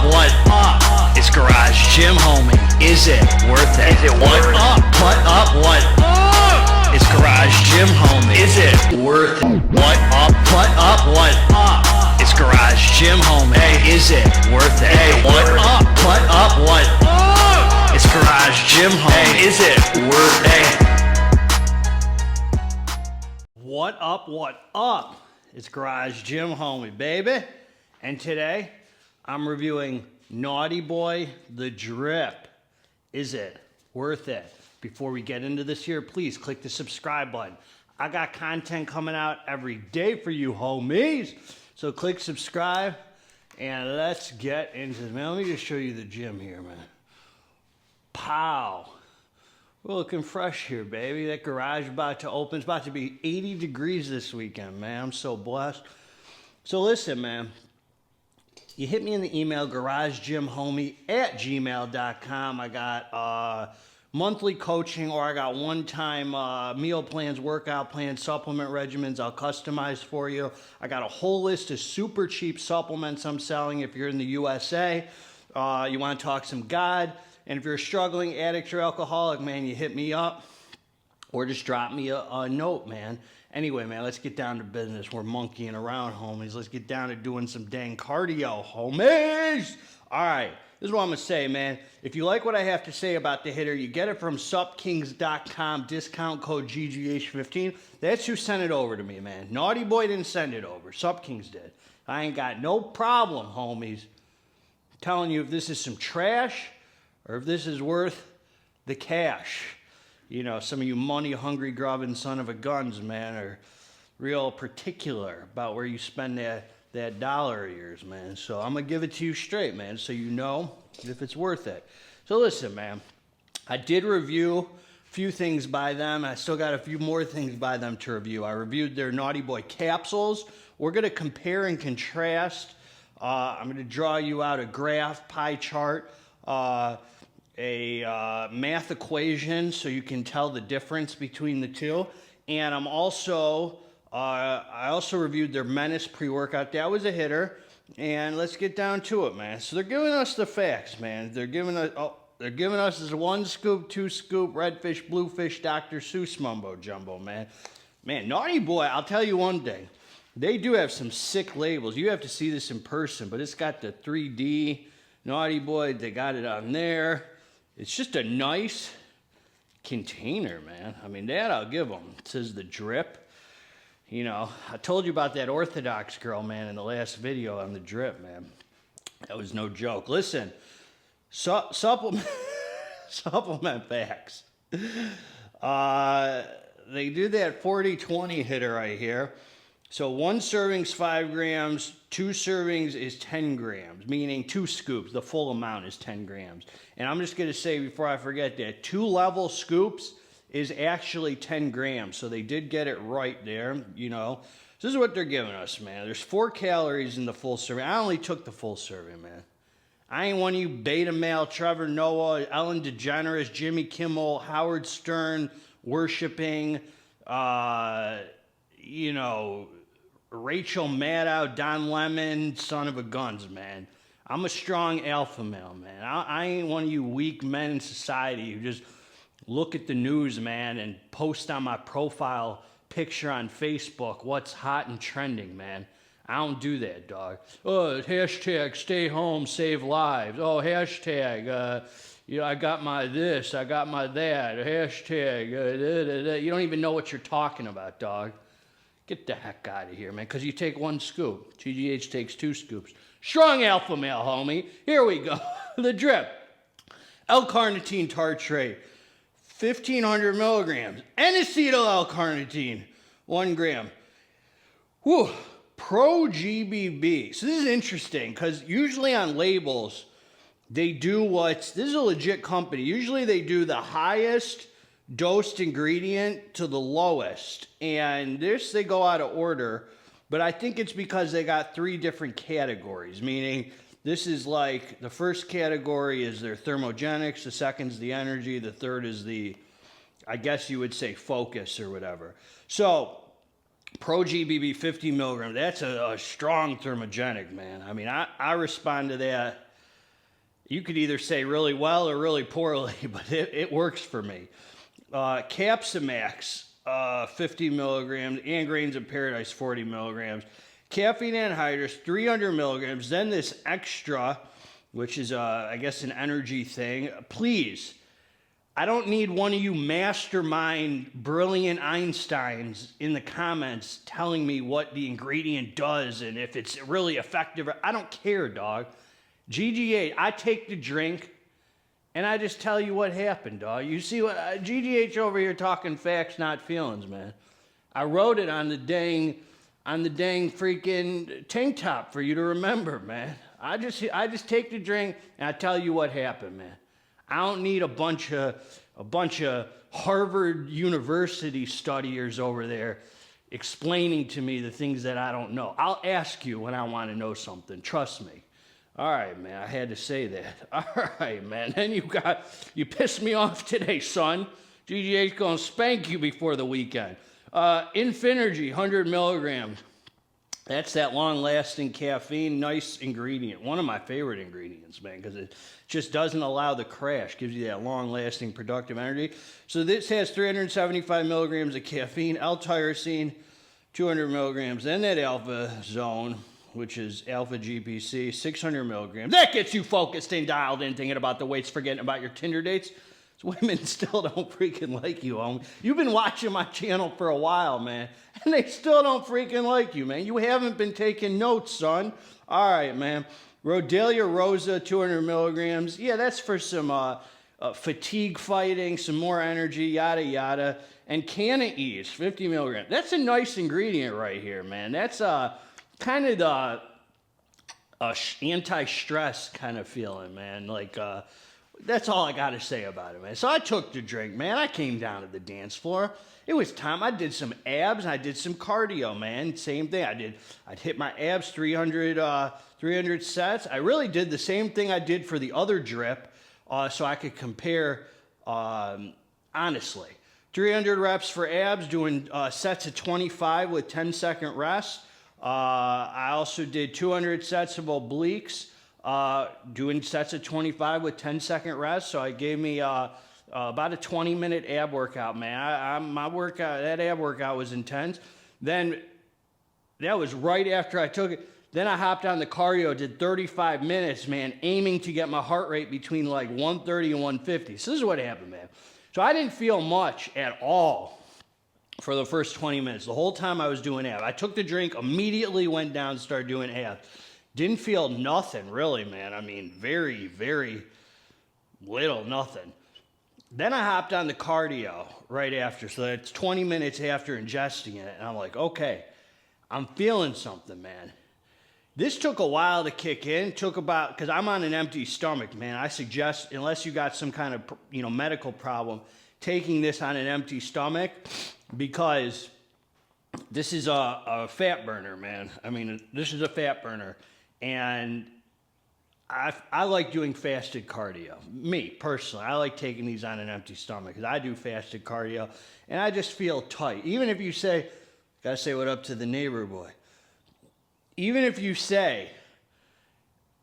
What up? It's Garage Gym Homie. Is it worth it? Is it What worth it? up? What up? What up? It's Garage Gym Homie. Is it worth it? What up? What up? What up? It's Garage Gym Homie. Hey, is it worth it? Hey, what up? What up? What up? It's Garage Gym Homie. Hey, is it worth it? What up? What up? It's Garage Gym Homie, baby. And today, I'm reviewing Naughty Boy, the Drip. Is it worth it? Before we get into this here, please click the subscribe button. I got content coming out every day for you homies. So click subscribe and let's get into this. Man, let me just show you the gym here, man. Pow. We're looking fresh here, baby. That garage about to open. It's about to be 80 degrees this weekend, man. I'm so blessed. So listen, man. You hit me in the email, garagegymhomie@gmail.com. I got monthly coaching, or I got one-time meal plans, workout plans, supplement regimens I'll customize for you. I got a whole list of super cheap supplements I'm selling if you're in the USA. You want to talk some God. And if you're a struggling addict or alcoholic, man, you hit me up or just drop me a note, man. Anyway, man, let's get down to business. We're monkeying around, homies. Let's get down to doing some dang cardio, homies. All right, this is what I'm going to say, man. If you like what I have to say about the hitter, you get it from supkings.com, discount code GGH15. That's who sent it over to me, man. Naughty Boy didn't send it over. Supkings did. I ain't got no problem, homies, telling you if this is some trash or if this is worth the cash. You know, some of you money-hungry, grubbing son of a guns, man, are real particular about where you spend that dollar of yours, man. So I'm going to give it to you straight, man, so you know if it's worth it. So listen, man, I did review a few things by them. I still got a few more things by them to review. I reviewed their Naughty Boy capsules. We're going to compare and contrast. I'm going to draw you out a graph, pie chart, a math equation so you can tell the difference between the two. And I'm also, I also reviewed their Menace pre-workout. That was a hitter. And let's get down to it, man. So they're giving us the facts, man. They're giving us this 1 scoop, 2 scoop, redfish, bluefish, Dr. Seuss mumbo jumbo, man. Man, Naughty Boy, I'll tell you one thing. They do have some sick labels. You have to see this in person, but it's got the 3D Naughty Boy. They got it on there. It's just a nice container, man. I mean, that I'll give them. It says the Drip. You know, I told you about that Orthodox girl, man, in the last video on the Drip, man. That was no joke. Listen, supplement facts. They do that 40-20 hitter right here. So 1 serving's 5 grams, 2 servings is 10 grams, meaning 2 scoops. The full amount is 10 grams. And I'm just going to say before I forget that 2 level scoops is actually 10 grams. So they did get it right there, you know. So this is what they're giving us, man. There's 4 calories in the full serving. I only took the full serving, man. I ain't one of you beta male, Trevor Noah, Ellen DeGeneres, Jimmy Kimmel, Howard Stern, worshiping, you know, Rachel Maddow, Don Lemon, son of a guns, man. I'm a strong alpha male, man. I ain't one of you weak men in society who just look at the news, man, and post on my profile picture on Facebook what's hot and trending, man. I don't do that, dog. Oh, hashtag stay home, save lives. Oh, hashtag, you know, I got my this, I got my that. Hashtag, you don't even know what you're talking about, dog. Get the heck out of here, man, because you take 1 scoop. GGH takes 2 scoops. Strong alpha male, homie. Here we go. The Drip. L-carnitine tartrate, 1,500 milligrams. N-acetyl L-carnitine, 1 gram. Whew. Pro-GBB. So this is interesting, because usually on labels, they do this is a legit company. Usually they do the highest dosed ingredient to the lowest, and this they go out of order, but I think it's because they got 3 different categories, meaning this is like the first category is their thermogenics, the second's the energy, the third is the, I guess you would say, focus or whatever. So Pro GBB 50 milligrams, that's a strong thermogenic, man. I mean, I respond to that You could either say really well or really poorly, but it works for me. Capsamax, 50 milligrams, and Grains of Paradise, 40 milligrams. Caffeine anhydrous, 300 milligrams. Then this extra, which is, I guess, an energy thing. Please, I don't need one of you mastermind, brilliant Einsteins in the comments telling me what the ingredient does and if it's really effective. I don't care, dog. GGH, I take the drink and I just tell you what happened, dog. You see what GGH over here talking facts, not feelings, man. I wrote it on the dang freaking tank top for you to remember, man. I just take the drink and I tell you what happened, man. I don't need a bunch of Harvard University studiers over there explaining to me the things that I don't know. I'll ask you when I want to know something. Trust me. All right, man. I had to say that. All right, man. Then you pissed me off today, son. GGH's gonna spank you before the weekend. Infinergy, 100 milligrams. That's that long-lasting caffeine, nice ingredient. One of my favorite ingredients, man, because it just doesn't allow the crash. Gives you that long-lasting, productive energy. So this has 375 milligrams of caffeine, L-tyrosine, 200 milligrams. Then that Alpha Zone, which is Alpha GPC, 600 milligrams. That gets you focused and dialed in, thinking about the weights, forgetting about your Tinder dates. Women still don't freaking like you, homie. You've been watching my channel for a while, man, and they still don't freaking like you, man. You haven't been taking notes, son. All right, man. Rhodiola rosa, 200 milligrams. Yeah, that's for some fatigue fighting, some more energy, yada, yada. And Canna Ease, 50 milligrams. That's a nice ingredient right here, man. That's kind of the anti-stress kind of feeling, man. Like, that's all I got to say about it, man. So I took the drink, man. I came down to the dance floor. It was time. I did some abs. I did some cardio, man. Same thing. I'd hit my abs 300 sets. I really did the same thing I did for the other drip, so I could compare honestly. 300 reps for abs, doing sets of 25 with 10-second rest. I also did 200 sets of obliques. Doing sets of 25 with 10-second rest, so it gave me about a 20-minute ab workout, man. That ab workout was intense. Then that was right after I took it. Then I hopped on the cardio, did 35 minutes, man, aiming to get my heart rate between like 130 and 150. So this is what happened, man. So I didn't feel much at all for the first 20 minutes. The whole time I was doing ab. I took the drink, immediately went down and started doing abs. Didn't feel nothing, really, man. I mean, very, very little, nothing. Then I hopped on the cardio right after. So that's 20 minutes after ingesting it. And I'm like, okay, I'm feeling something, man. This took a while to kick in. Because I'm on an empty stomach, man. I suggest, unless you got some kind of, medical problem, taking this on an empty stomach, because this is a fat burner, man. I mean, this is a fat burner. And I like doing fasted cardio. Me, personally, I like taking these on an empty stomach because I do fasted cardio, and I just feel tight. Even if you say, gotta say what up to the neighbor boy. Even if you say,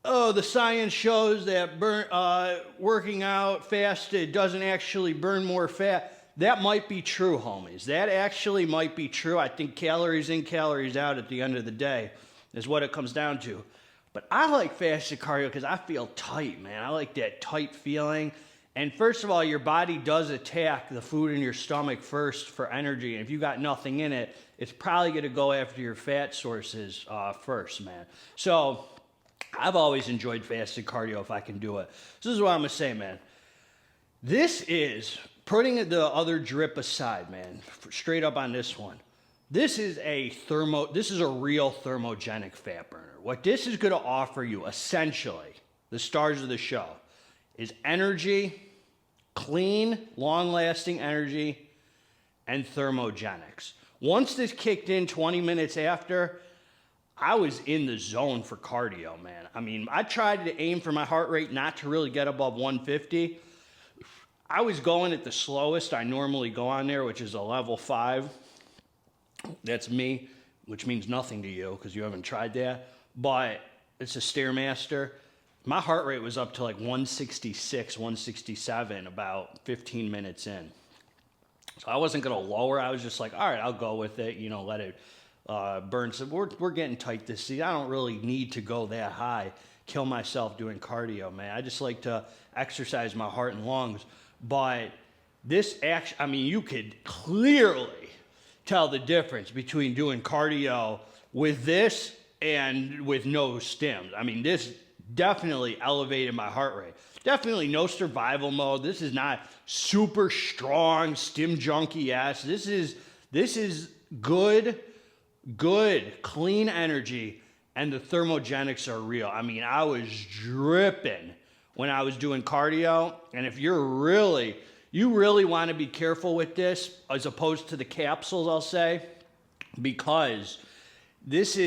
oh, the science shows that working out fasted doesn't actually burn more fat, that might be true, homies. That actually might be true. I think calories in, calories out at the end of the day is what it comes down to. But I like fasted cardio because I feel tight, man. I like that tight feeling. And first of all, your body does attack the food in your stomach first for energy. And if you got nothing in it, it's probably going to go after your fat sources first, man. So I've always enjoyed fasted cardio if I can do it. So this is what I'm going to say, man. This is, putting the other drip aside, man, straight up on this one. This is a real thermogenic fat burner. What this is going to offer you, essentially, the stars of the show, is energy, clean, long-lasting energy, and thermogenics. Once this kicked in 20 minutes after, I was in the zone for cardio, man. I mean, I tried to aim for my heart rate not to really get above 150. I was going at the slowest I normally go on there, which is a level 5. That's me, which means nothing to you because you haven't tried that. But it's a Stairmaster. my heart rate was up to like 166, 167 about 15 minutes in. So I wasn't going to lower. I was just like, all right, I'll go with it, you know, let it burn. So we're getting tight this season. I don't really need to go that high, kill myself doing cardio, man. I just like to exercise my heart and lungs. But this action, I mean, you could clearly tell the difference between doing cardio with this and with no stims. I mean, this definitely elevated my heart rate. Definitely no survival mode. This is not super strong stim junkie ass. This is good, clean energy, and the thermogenics are real. I mean, I was dripping when I was doing cardio, and if you really want to be careful with this, as opposed to the capsules, I'll say, because it's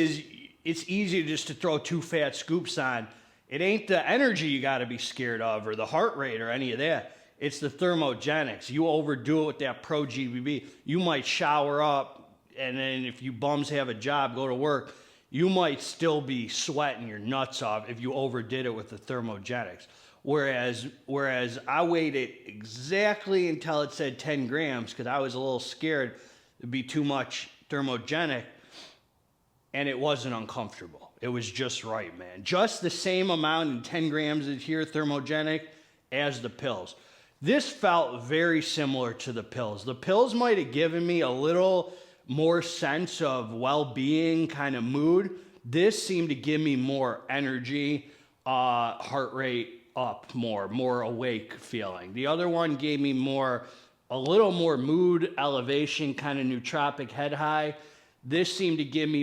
easy just to throw 2 fat scoops on. It ain't the energy you got to be scared of or the heart rate or any of that. It's the thermogenics. You overdo it with that Pro GBB, you might shower up, and then if you bums have a job, go to work, you might still be sweating your nuts off if you overdid it with the thermogenics. Whereas I waited exactly until it said 10 grams because I was a little scared it'd be too much thermogenic, and it wasn't uncomfortable. It was just right, man. Just the same amount in 10 grams of here thermogenic as the pills. This felt very similar to the pills. The pills might have given me a little more sense of well-being, kind of mood. This seemed to give me more energy, heart rate up more awake feeling. The other one gave me a little more mood elevation, kind of nootropic head high. This seemed to give me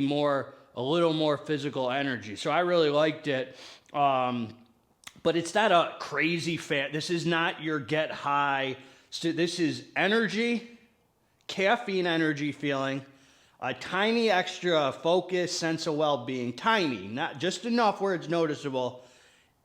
a little more physical energy. So I really liked it. But it's not a crazy fat. This is not your get high. So this is energy, caffeine energy feeling, a tiny extra focus, sense of well-being, tiny, not just enough where it's noticeable,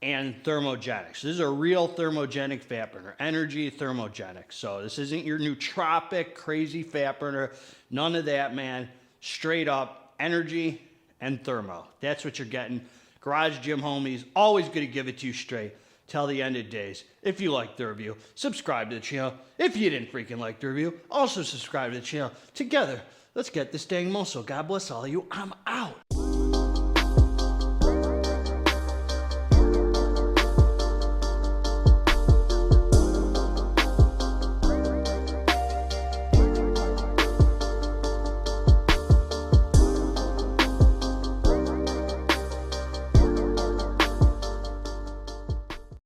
and thermogenics. This is a real thermogenic fat burner. Energy, thermogenic. So this isn't your nootropic, crazy fat burner. None of that, man. Straight up energy and thermo. That's what you're getting. Garage Gym Homies, always going to give it to you straight till the end of days. If you liked the review, subscribe to the channel. If you didn't freaking like the review, also subscribe to the channel. Together, let's get this dang muscle. God bless all of you. I'm out.